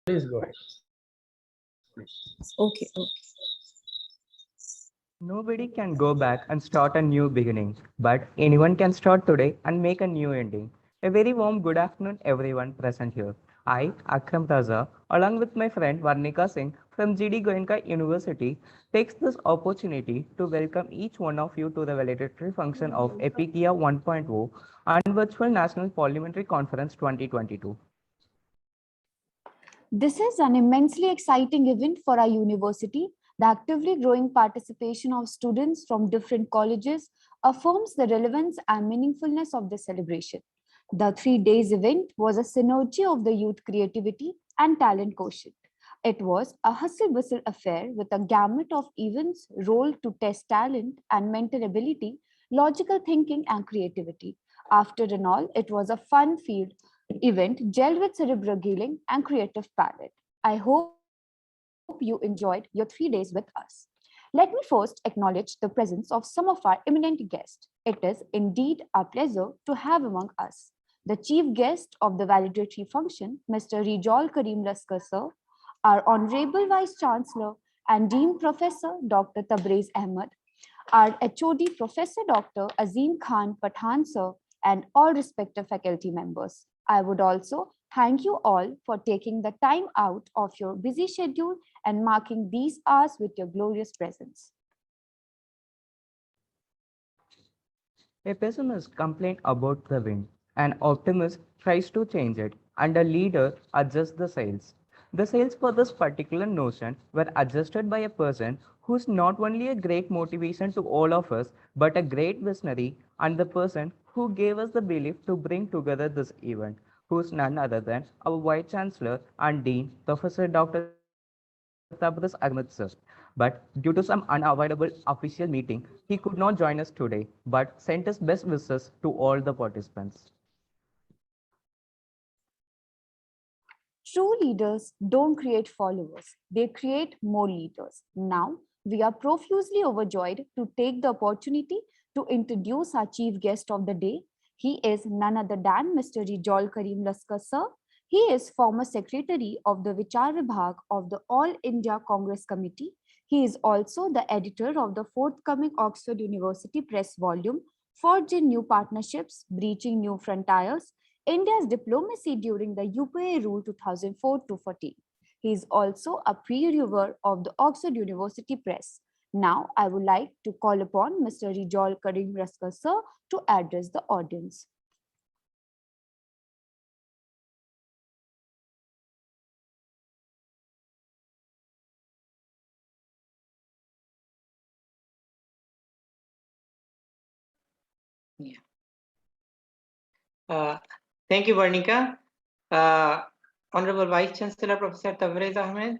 Please go ahead. Okay. Nobody can go back and start a new beginning, but anyone can start today and make a new ending. A very warm good afternoon, everyone present here. I, Akram Raza, along with my friend Varnika Singh from GD Goenka University, takes this opportunity to welcome each one of you to the valedictory function of Epicia 1.0 and Virtual National Parliamentary Conference 2022. This is an immensely exciting event for our university. The actively growing participation of students from different colleges affirms the relevance and meaningfulness of the celebration. The 3 days event was a synergy of the youth creativity and talent quotient. It was a hustle bustle affair with a gamut of events rolled to test talent and mental ability, logical thinking, and creativity. After all, it was a fun field event gelled with cerebral healing and creative palette. I hope you enjoyed your 3 days with us. Let me first acknowledge the presence of some of our eminent guests. It is indeed a pleasure to have among us the chief guest of the valedictory function, Mr. Rijal Karim Laskar sir, our Honorable Vice Chancellor and Dean Professor Dr. Tabriz Ahmed, our HOD Professor Dr. Azim Khan Pathan sir, and all respective faculty members. I would also thank you all for taking the time out of your busy schedule and marking these hours with your glorious presence. A pessimist complains about the wind, an optimist tries to change it, and a leader adjusts the sails. The sails for this particular notion were adjusted by a person who's not only a great motivation to all of us, but a great visionary and the person who gave us the belief to bring together this event, who's none other than our Vice Chancellor and Dean, Professor Dr. Tabriz Ahmed sir. But due to some unavoidable official meeting, he could not join us today, but sent his best wishes to all the participants. True leaders don't create followers, they create more leaders. Now, we are profusely overjoyed to take the opportunity to introduce our chief guest of the day. He is none other than Mr. Rijal Karim Laskar sir. He is former secretary of the Vichar Vibhag of the All India Congress Committee. He is also the editor of the forthcoming Oxford University Press volume, Forging New Partnerships, Breaching New Frontiers, India's diplomacy during the UPA rule 2004 to 14. He is also a pre-reviewer of the Oxford University Press. Now, I would like to call upon Mr. Rijal Karim Laskar sir to address the audience. Yeah. Thank you, Varnika. Uh, Honorable Vice Chancellor Professor Tabriz Ahmed,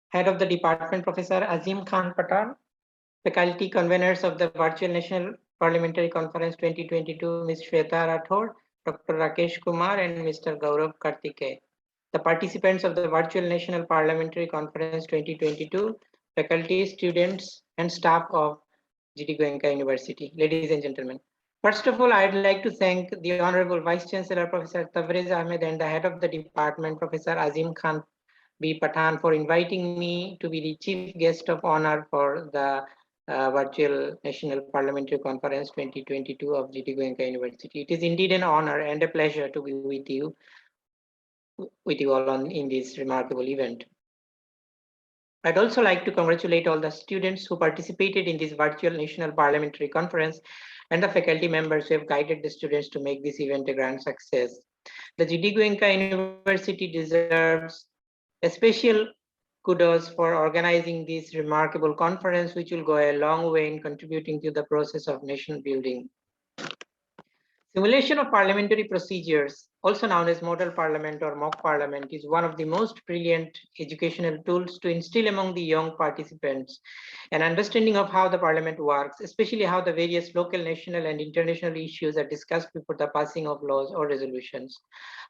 Head of the Department Professor Azim Khan Patan, Faculty Conveners of the Virtual National Parliamentary Conference 2022, Ms. Shweta Rathod, Dr. Rakesh Kumar, and Mr. Gaurav Kartike. The participants of the Virtual National Parliamentary Conference 2022, faculty, students, and staff of GD Goenka University. Ladies and gentlemen. First of all, I'd like to thank the Honorable Vice Chancellor, Professor Tabriz Ahmed, and the Head of the Department, Professor Azim Khan B. Pathan, for inviting me to be the Chief Guest of Honor for the Virtual National Parliamentary Conference 2022 of GT Goenka University. It is indeed an honor and a pleasure to be with you all in this remarkable event. I'd also like to congratulate all the students who participated in this virtual national parliamentary conference and the faculty members who have guided the students to make this event a grand success. The GD Goenka University deserves a special kudos for organizing this remarkable conference, which will go a long way in contributing to the process of nation building. Simulation of parliamentary procedures, also known as model parliament or mock parliament, is one of the most brilliant educational tools to instill among the young participants an understanding of how the parliament works, especially how the various local, national, and international issues are discussed before the passing of laws or resolutions,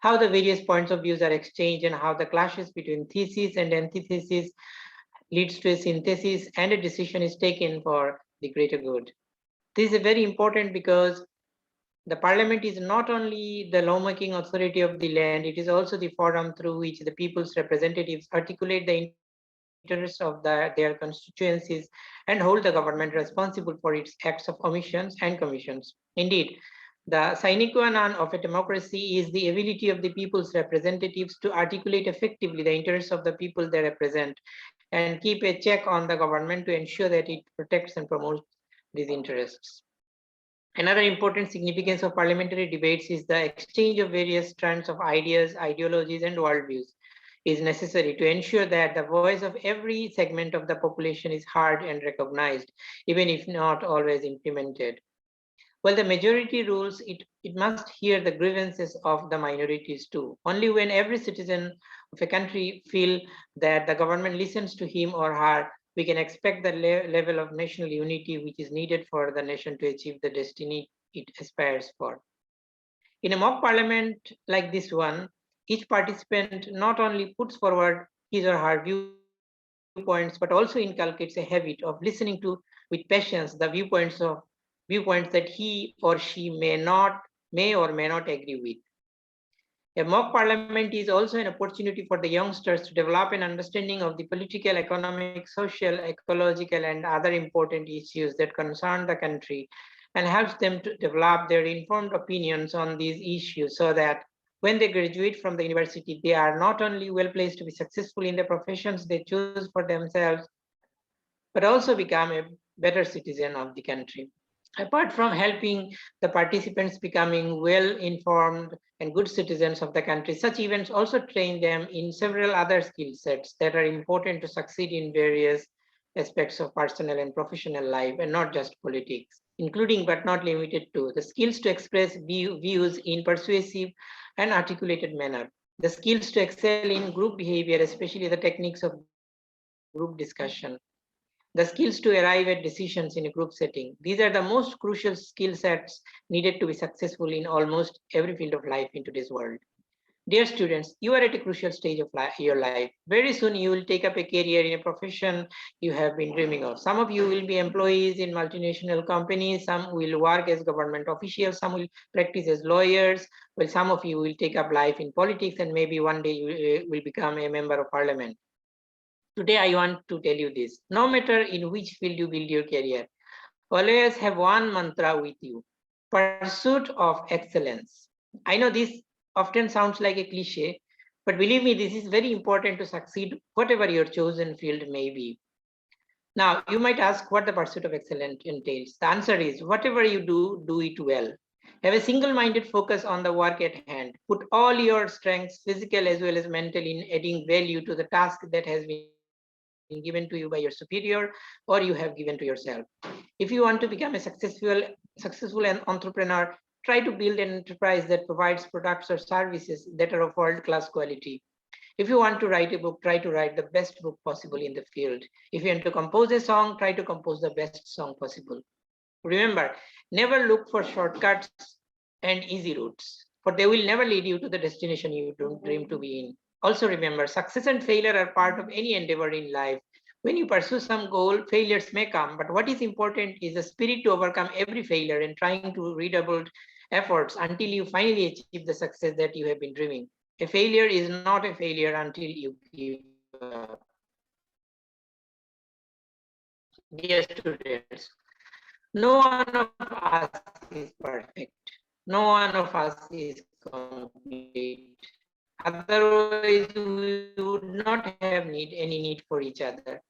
how the various points of views are exchanged, and how the clashes between thesis and antithesis leads to a synthesis and a decision is taken for the greater good. This is very important because The parliament is not only the lawmaking authority of the land, it is also the forum through which the people's representatives articulate the interests of their constituencies and hold the government responsible for its acts of omissions and commissions. Indeed, the sine qua non of a democracy is the ability of the people's representatives to articulate effectively the interests of the people they represent and keep a check on the government to ensure that it protects and promotes these interests. Another important significance of parliamentary debates is the exchange of various strands of ideas, ideologies, and worldviews is necessary to ensure that the voice of every segment of the population is heard and recognized, even if not always implemented. While the majority rules, it must hear the grievances of the minorities too. Only when every citizen of a country feel that the government listens to him or her, we can expect the level of national unity which is needed for the nation to achieve the destiny it aspires for. In a mock parliament like this one, each participant not only puts forward his or her viewpoints, but also inculcates a habit of listening to with patience the viewpoints that he or she may or may not agree with. A mock parliament is also an opportunity for the youngsters to develop an understanding of the political, economic, social, ecological, and other important issues that concern the country and helps them to develop their informed opinions on these issues so that when they graduate from the university, they are not only well placed to be successful in the professions they choose for themselves, but also become a better citizen of the country. Apart from helping the participants becoming well-informed and good citizens of the country, such events also train them in several other skill sets that are important to succeed in various aspects of personal and professional life, and not just politics, including but not limited to the skills to express views in persuasive and articulated manner, the skills to excel in group behavior, especially the techniques of group discussion, the skills to arrive at decisions in a group setting. These are the most crucial skill sets needed to be successful in almost every field of life in today's world. Dear students, you are at a crucial stage of your life. Very soon you will take up a career in a profession you have been dreaming of. Some of you will be employees in multinational companies, some will work as government officials, some will practice as lawyers, while some of you will take up life in politics and maybe one day you will become a member of parliament. Today, I want to tell you this. No matter in which field you build your career, always have one mantra with you: pursuit of excellence. I know this often sounds like a cliche, but believe me, this is very important to succeed, whatever your chosen field may be. Now, you might ask what the pursuit of excellence entails. The answer is whatever you do, do it well. Have a single minded focus on the work at hand. Put all your strengths, physical as well as mental, in adding value to the task that has been given to you by your superior or you have given to yourself. If you want to become a successful entrepreneur, try to build an enterprise that provides products or services that are of world-class quality. If you want to write a book, try to write the best book possible in the field. If you want to compose a song, try to compose the best song possible. Remember, never look for shortcuts and easy routes, for they will never lead you to the destination you don't dream to be in. Also remember, success and failure are part of any endeavor in life. When you pursue some goal, failures may come, but what is important is the spirit to overcome every failure and trying to redouble efforts until you finally achieve the success that you have been dreaming. A failure is not a failure until you give up. Dear students, no one of us is perfect. No one of us is complete. Otherwise, we would not have any need for each other.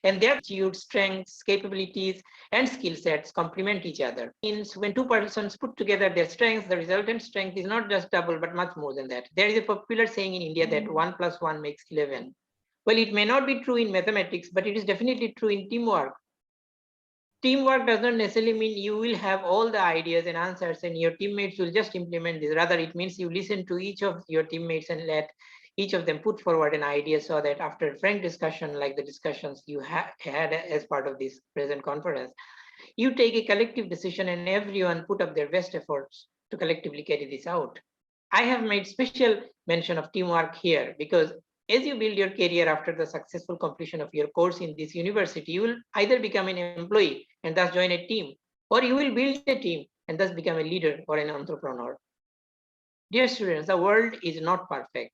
And their attitudes, strengths, capabilities, and skill sets complement each other. Means when two persons put together their strengths, the resultant strength is not just double, but much more than that. There is a popular saying in India that 1 + 1 makes 11. Well, it may not be true in mathematics, but it is definitely true in teamwork. Teamwork does not necessarily mean you will have all the ideas and answers and your teammates will just implement this. Rather, it means you listen to each of your teammates and let each of them put forward an idea so that after frank discussion, like the discussions you had as part of this present conference, you take a collective decision and everyone put up their best efforts to collectively carry this out. I have made special mention of teamwork here because as you build your career after the successful completion of your course in this university, you will either become an employee and thus join a team, or you will build a team and thus become a leader or an entrepreneur. Dear students, the world is not perfect.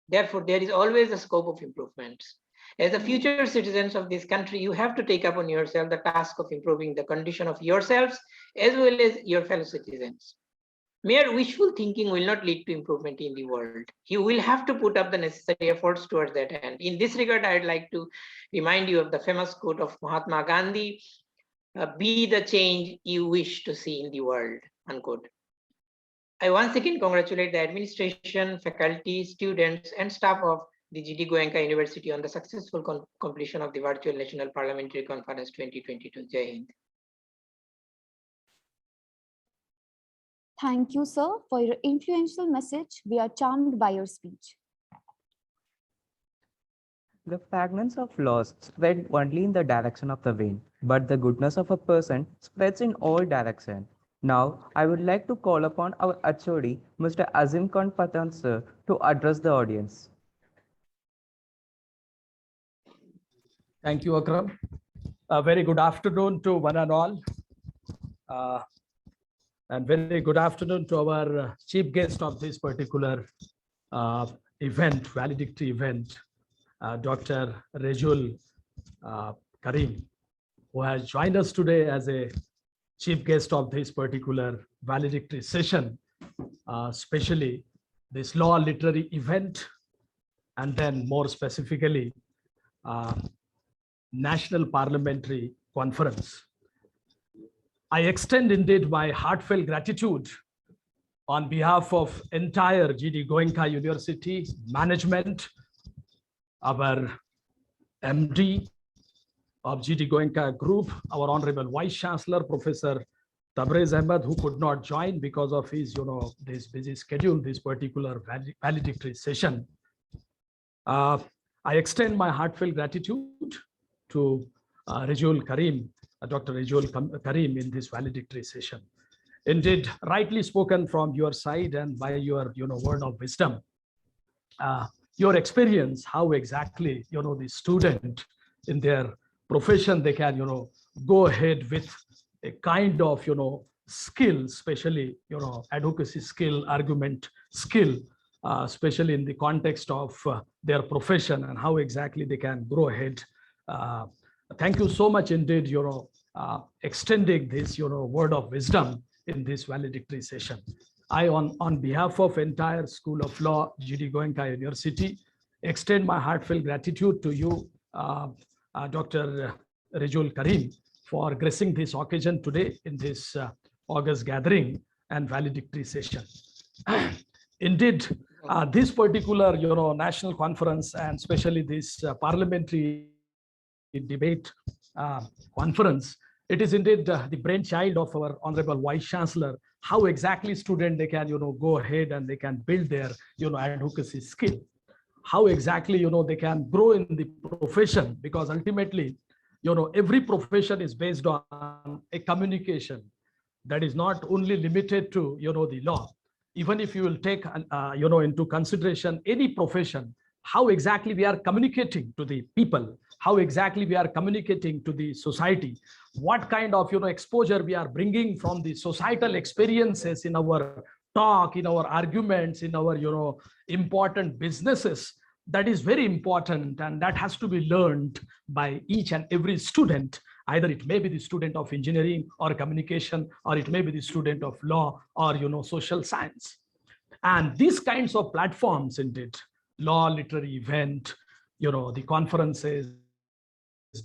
Therefore, there is always a scope of improvements. As the future citizens of this country, you have to take upon yourself the task of improving the condition of yourselves as well as your fellow citizens. Mere wishful thinking will not lead to improvement in the world. You will have to put up the necessary efforts towards that end. In this regard, I'd like to remind you of the famous quote of Mahatma Gandhi, be the change you wish to see in the world, unquote. I once again congratulate the administration, faculty, students, and staff of the GD Goenka University on the successful completion of the Virtual National Parliamentary Conference 2022. Jai Hind. Thank you, sir, for your influential message. We are charmed by your speech. The fragrance of laws spread only in the direction of the wind, but the goodness of a person spreads in all directions. Now, I would like to call upon our HOD, Mr. Azim Khan Patan, sir, to address the audience. Thank you, Akram. A very good afternoon to one and all. And very good afternoon to our chief guest of this particular event, valedictory event, Dr. Rejul Karim, who has joined us today as a chief guest of this particular valedictory session, especially this law literary event, and then more specifically, National Parliamentary Conference. I extend indeed my heartfelt gratitude on behalf of entire GD Goenka University management, our MD of GD Goenka Group, our Honorable Vice Chancellor, Professor Tabrez Ahmed, who could not join because of his, this busy schedule, this particular valedictory session. I extend my heartfelt gratitude to Rejul Karim, Dr. Rejul Karim in this valedictory session. Indeed, rightly spoken from your side and by your word of wisdom. Your experience, how exactly the student in their profession, they can go ahead with a kind of skill, especially advocacy skill, argument skill, especially in the context of their profession, and how exactly they can go ahead. Thank you so much indeed, extending this word of wisdom in this valedictory session. I, on behalf of entire School of Law, GD Goenka University, extend my heartfelt gratitude to you, Dr. Rejul Karim, for gracing this occasion today in this August gathering and valedictory session. Indeed, this particular national conference, and especially this parliamentary debate conference, it is indeed the brainchild of our Honorable Vice Chancellor, how exactly students they can go ahead and they can build their advocacy skill, how exactly they can grow in the profession, because ultimately every profession is based on a communication that is not only limited to the law. Even if you will take into consideration any profession, how exactly we are communicating to the people, how exactly we are communicating to the society, what kind of exposure we are bringing from the societal experiences in our talk, in our arguments, in our important businesses. That is very important, and that has to be learned by each and every student. Either it may be the student of engineering or communication, or it may be the student of law or social science. And these kinds of platforms, indeed, law literary event, the conferences,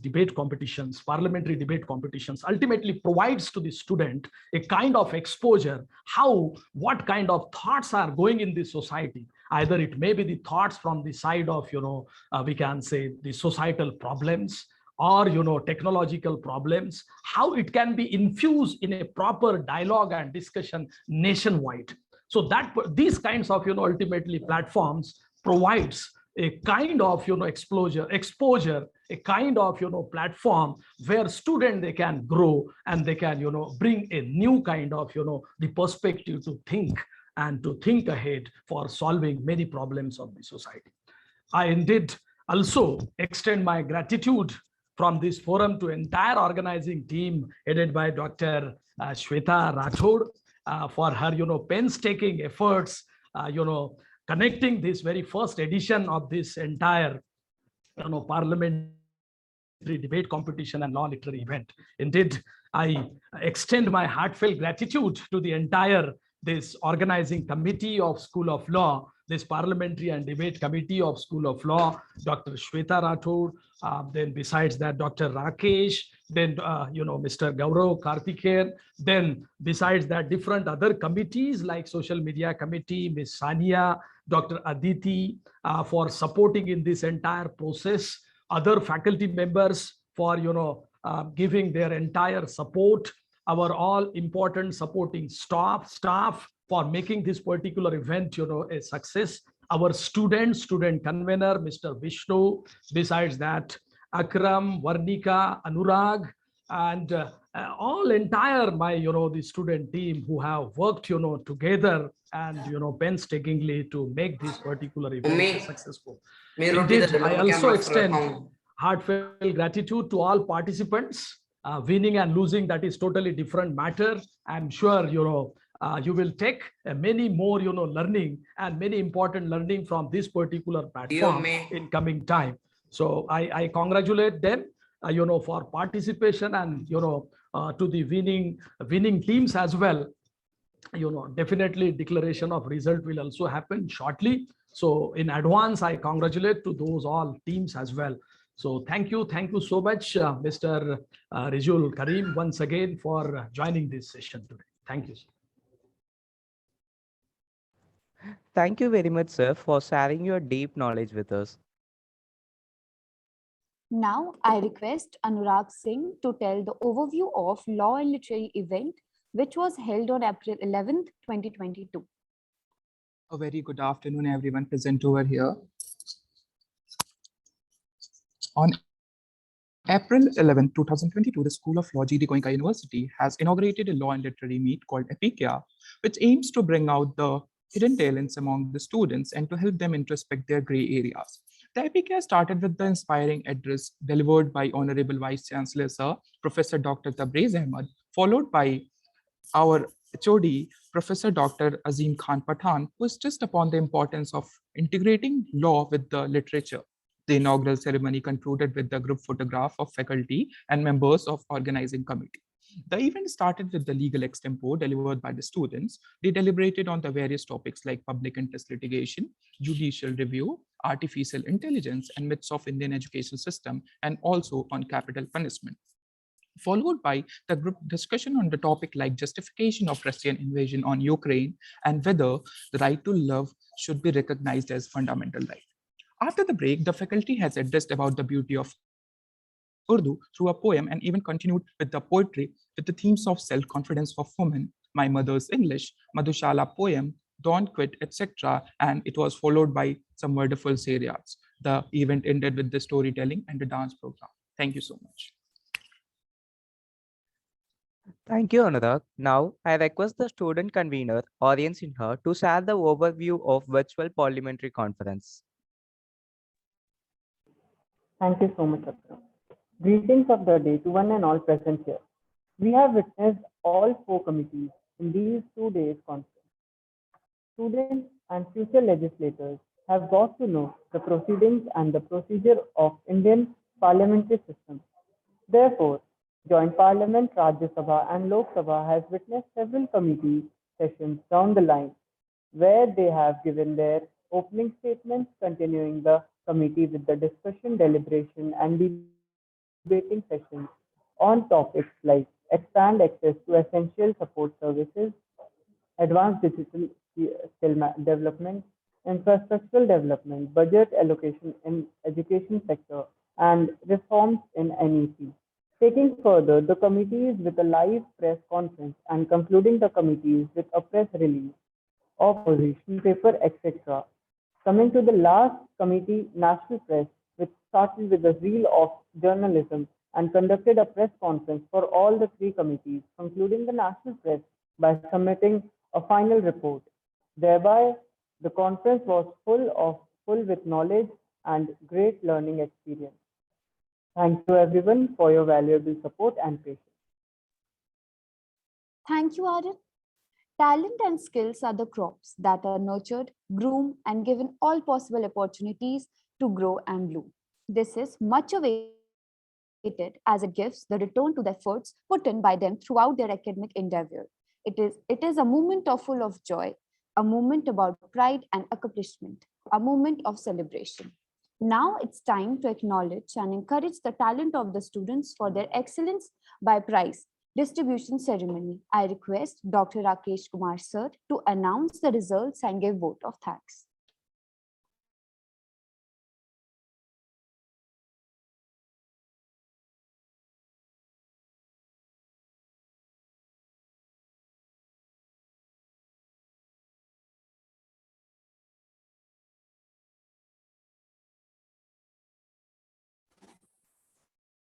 debate competitions, parliamentary debate competitions, ultimately provides to the student a kind of exposure, what kind of thoughts are going in the society. Either it may be the thoughts from the side of, we can say the societal problems, or technological problems, how it can be infused in a proper dialogue and discussion nationwide. So that these kinds of ultimately platforms provides a kind of exposure, a kind of platform where students they can grow and they can bring a new kind of the perspective to think and to think ahead for solving many problems of the society. I indeed also extend my gratitude from this forum to entire organizing team headed by Dr. Shweta Rathod for her, painstaking efforts, connecting this very first edition of this entire, parliamentary debate competition and law literary event. Indeed, I extend my heartfelt gratitude to the entire this organizing committee of School of Law, this parliamentary and debate committee of School of Law, Dr. Shweta Rathod, then besides that, Dr. Rakesh, then, Mr. Gaurav Karthikeyan, then besides that, different other committees like Social Media Committee, Ms. Sania, Dr. Aditi, for supporting in this entire process, other faculty members for, giving their entire support, our all important supporting staff for making this particular event, a success. Our student convener, Mr. Vishnu. Besides that, Akram, Varnika, Anurag, and all entire my, the student team who have worked, together and, painstakingly to make this particular event successful. Indeed, I also extend heartfelt gratitude to all participants. Winning and losing, that is totally different matter. I'm sure, you will take many more, learning and many important learning from this particular platform in coming time. So I congratulate them, for participation and, to the winning teams as well. Definitely declaration of result will also happen shortly. So in advance, I congratulate to those all teams as well. So thank you so much, Mr. Rizul Karim, once again for joining this session today. Thank you. Thank you very much, sir, for sharing your deep knowledge with us. Now I request Anurag Singh to tell the overview of Law and Literary event, which was held on April 11th, 2022. A very good afternoon, everyone present over here. On April 11, 2022, the School of Law, GD Goenka University, has inaugurated a law and literary meet called Epicia, which aims to bring out the hidden talents among the students and to help them introspect their gray areas. The Epicia started with the inspiring address delivered by Honorable Vice Chancellor Sir, Professor Dr. Tabrez Ahmed, followed by our HOD, Professor Dr. Azim Khan Pathan, who stressed upon the importance of integrating law with the literature. The inaugural ceremony concluded with the group photograph of faculty and members of organizing committee. The event started with the legal extempore delivered by the students. They deliberated on the various topics like public interest litigation, judicial review, artificial intelligence, and myths of Indian education system, and also on capital punishment. Followed by the group discussion on the topic like justification of Russian invasion on Ukraine and whether the right to love should be recognized as fundamental right. After the break, the faculty has addressed about the beauty of Urdu through a poem and even continued with the poetry with the themes of self-confidence of women, My Mother's English, Madhushala poem, Don't Quit, etc. And it was followed by some wonderful serials. The event ended with the storytelling and the dance program. Thank you so much. Thank you, Anurag. Now, I request the student convener, Orion Sinha, to share the overview of virtual parliamentary conference. Thank you so much, Akram. Greetings of the day to one and all present here. We have witnessed all 4 committees in these 2 days conference. Students and future legislators have got to know the proceedings and the procedure of Indian parliamentary system. Therefore, Joint Parliament, Rajya Sabha and Lok Sabha has witnessed several committee sessions down the line where they have given their opening statements, continuing the committee with the discussion, deliberation, and debating sessions on topics like expand access to essential support services, advanced digital skill development, infrastructural development, budget allocation in education sector, and reforms in NEP. Taking further the committees with a live press conference and concluding the committees with a press release, opposition paper, etc. Coming to the last committee, National Press, which started with the zeal of journalism and conducted a press conference for all the 3 committees, concluding the National Press by submitting a final report. Thereby, the conference was full with knowledge and great learning experience. Thank you everyone for your valuable support and patience. Thank you, Aryan. Talent and skills are the crops that are nurtured, groomed, and given all possible opportunities to grow and bloom. This is much awaited as it gives the return to the efforts put in by them throughout their academic endeavor. It is a moment of full of joy, a moment about pride and accomplishment, a moment of celebration. Now it's time to acknowledge and encourage the talent of the students for their excellence by prize distribution ceremony. I request Dr. Rakesh Kumar sir to announce the results and give vote of thanks.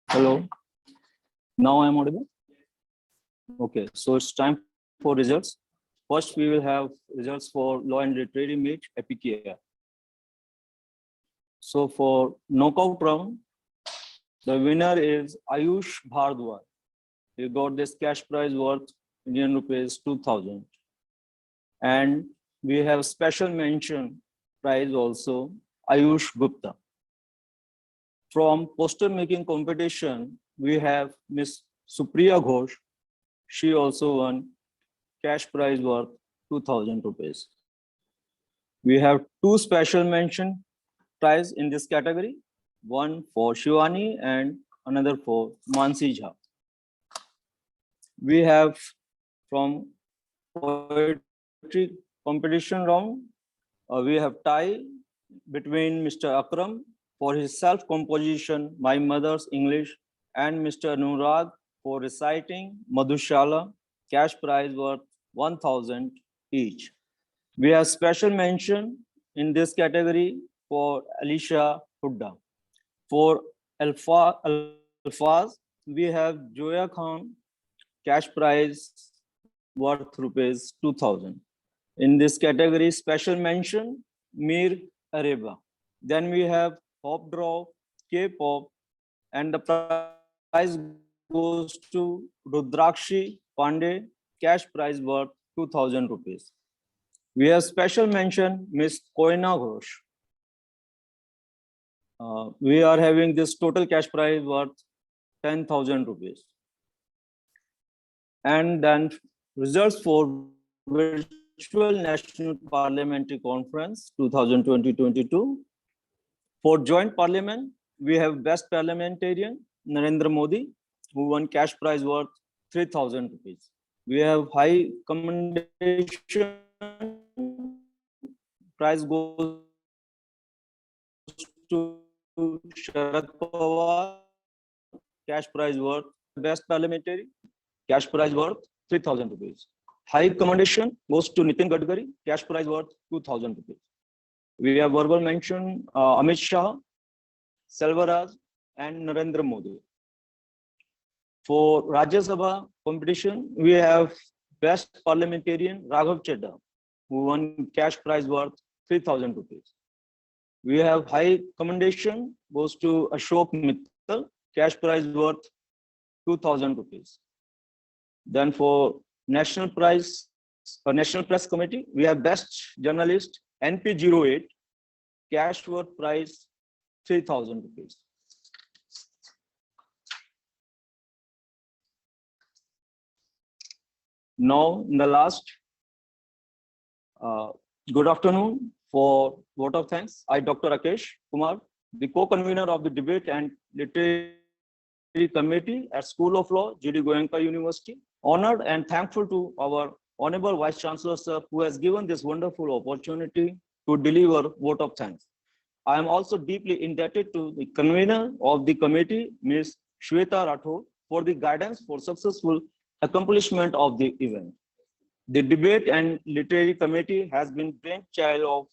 Hello, now I'm audible. Okay, so it's time for results. First, we will have results for Law and Literary Meet EPICA. So for knockout round, the winner is Ayush Bhardwaj. He got this cash prize worth Indian rupees 2000. And we have special mention prize also, Ayush Gupta. From poster making competition, we have Miss Supriya Ghosh. She also won cash prize worth 2000 rupees. We have two special mention prize in this category, one for Shivani and another for Mansi Jha. We have from poetry competition round, we have tie between Mr. Akram for his self-composition, My Mother's English, and Mr. Anurag for reciting Madhushala, cash prize worth 1000 each. We have special mention in this category for Alicia Hudda. For Alfaz, we have Joya Khan, cash prize worth rupees 2000. In this category, special mention, Mir Areba. Then we have Pop Draw, K-pop, and the prize goes to Rudrakshi Pandey, cash prize worth 2000 rupees. We have special mention, Miss Koina Ghosh. We are having this total cash prize worth 10,000 rupees. And then results for Virtual National Parliamentary Conference 2020-22. For Joint Parliament, we have Best Parliamentarian, Narendra Modi, who won cash prize worth 3,000 rupees. We have High Commendation prize goes to Sharad Pawar, cash prize worth Best Parliamentary, cash prize worth 3,000 rupees. High Commendation goes to Nitin Gadkari, cash prize worth 2,000 rupees. We have verbal mention Amit Shah, Selvaraj, and Narendra Modi. For Rajya Sabha competition, we have Best Parliamentarian Raghav Chedda, who won cash prize worth 3,000 rupees. We have High Commendation goes to Ashok Mittal, cash prize worth 2,000 rupees. Then for National Prize, National Press Committee, we have Best Journalist NP08, cash worth prize 3,000 rupees. Now, in the last, good afternoon for vote of thanks. I, Dr. Rakesh Kumar, the co-convener of the Debate and Literary Committee at School of Law, GD Goenka University, honored and thankful to our Honorable Vice Chancellor, sir, who has given this wonderful opportunity to deliver vote of thanks. I am also deeply indebted to the convener of the committee, Ms. Shweta Rathod, for the guidance for successful accomplishment of the event. The Debate and Literary Committee has been brainchild of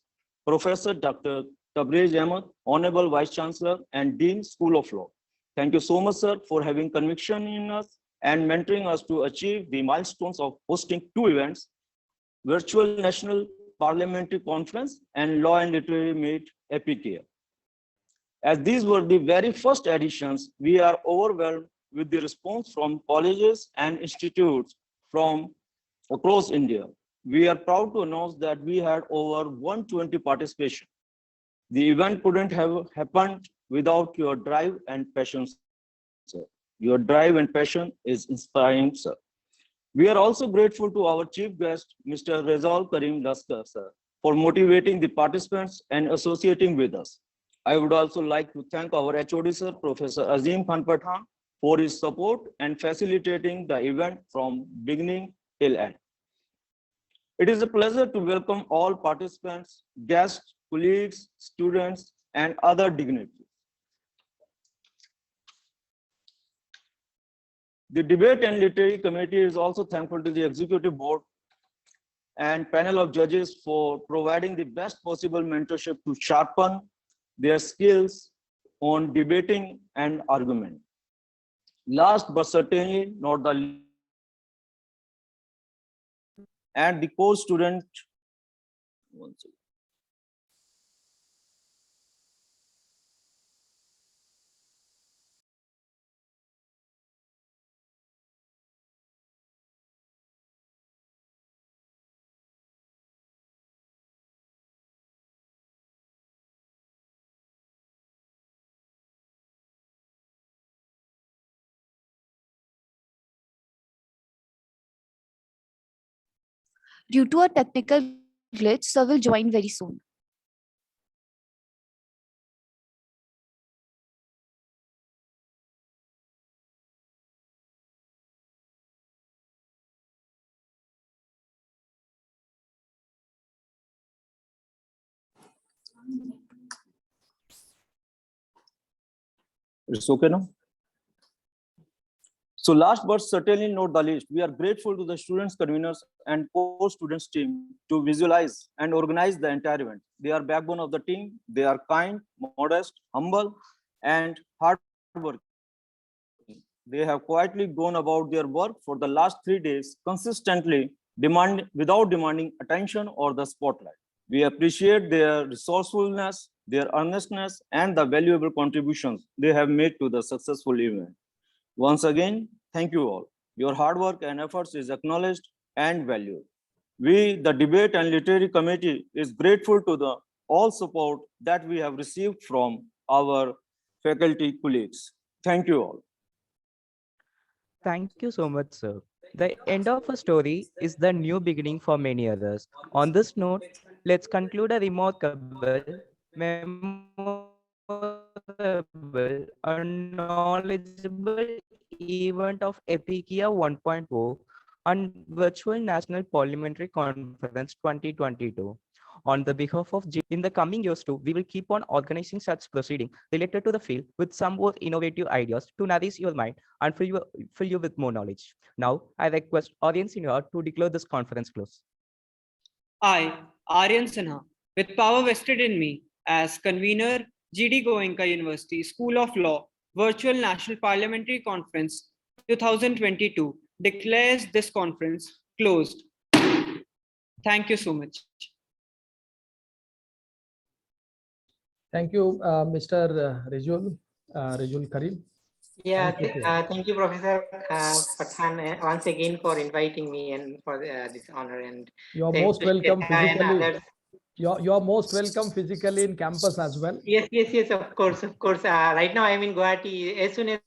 Professor Dr. Tabriz Ahmed, Honorable Vice Chancellor and Dean, School of Law. Thank you so much, sir, for having conviction in us and mentoring us to achieve the milestones of hosting two events, Virtual National Parliamentary Conference and Law and Literary Meet EPICA. As these were the very first editions, we are overwhelmed with the response from colleges and institutes from across India. We are proud to announce that we had over 120 participation. The event couldn't have happened without your drive and passion, sir. Your drive and passion is inspiring, sir. We are also grateful to our chief guest, Mr. Rezal Karim Laskar, sir, for motivating the participants and associating with us. I would also like to thank our HOD, sir, Professor Azim Khan Pathan, for his support and facilitating the event from beginning till end. It is a pleasure to welcome all participants, guests, colleagues, students, and other dignitaries. The Debate and Literary Committee is also thankful to the Executive Board and panel of judges for providing the best possible mentorship to sharpen their skills on debating and argument. Last but certainly not the least, and the core student. One second. Due to a technical glitch, sir will join very soon. It's okay now? So last but certainly not the least, we are grateful to the students, conveners, and core students team to visualize and organize the entire event. They are backbone of the team. They are kind, modest, humble, and hardworking. They have quietly gone about their work for the last 3 days, consistently without demanding attention or the spotlight. We appreciate their resourcefulness, their earnestness, and the valuable contributions they have made to the successful event. Once again, thank you all. Your hard work and efforts is acknowledged and valued. We, the Debate and Literary Committee, is grateful to the all support that we have received from our faculty colleagues. Thank you all. Thank you so much, sir. The end of a story is the new beginning for many others. On this note, let's conclude a remarkable, memorable, and knowledgeable event of Epicia 1.0 on Virtual National Parliamentary Conference 2022. On the behalf of in the coming years too, we will keep on organizing such proceedings related to the field with some more innovative ideas to nourish your mind and fill you with more knowledge. Now, I request Aryan Sinha to declare this conference closed. I, Aryan Sinha, with power vested in me as convener, GD Goenka University School of Law Virtual National Parliamentary Conference 2022, declares this conference closed. Thank you so much. Thank you, Mr. Rezul Karim. Yeah, thank you, Professor Pathan, once again for inviting me and for this honor. And you're most welcome physically. You're most welcome physically in campus as well. Yes, of course. Right now I'm in Guwahati. As soon as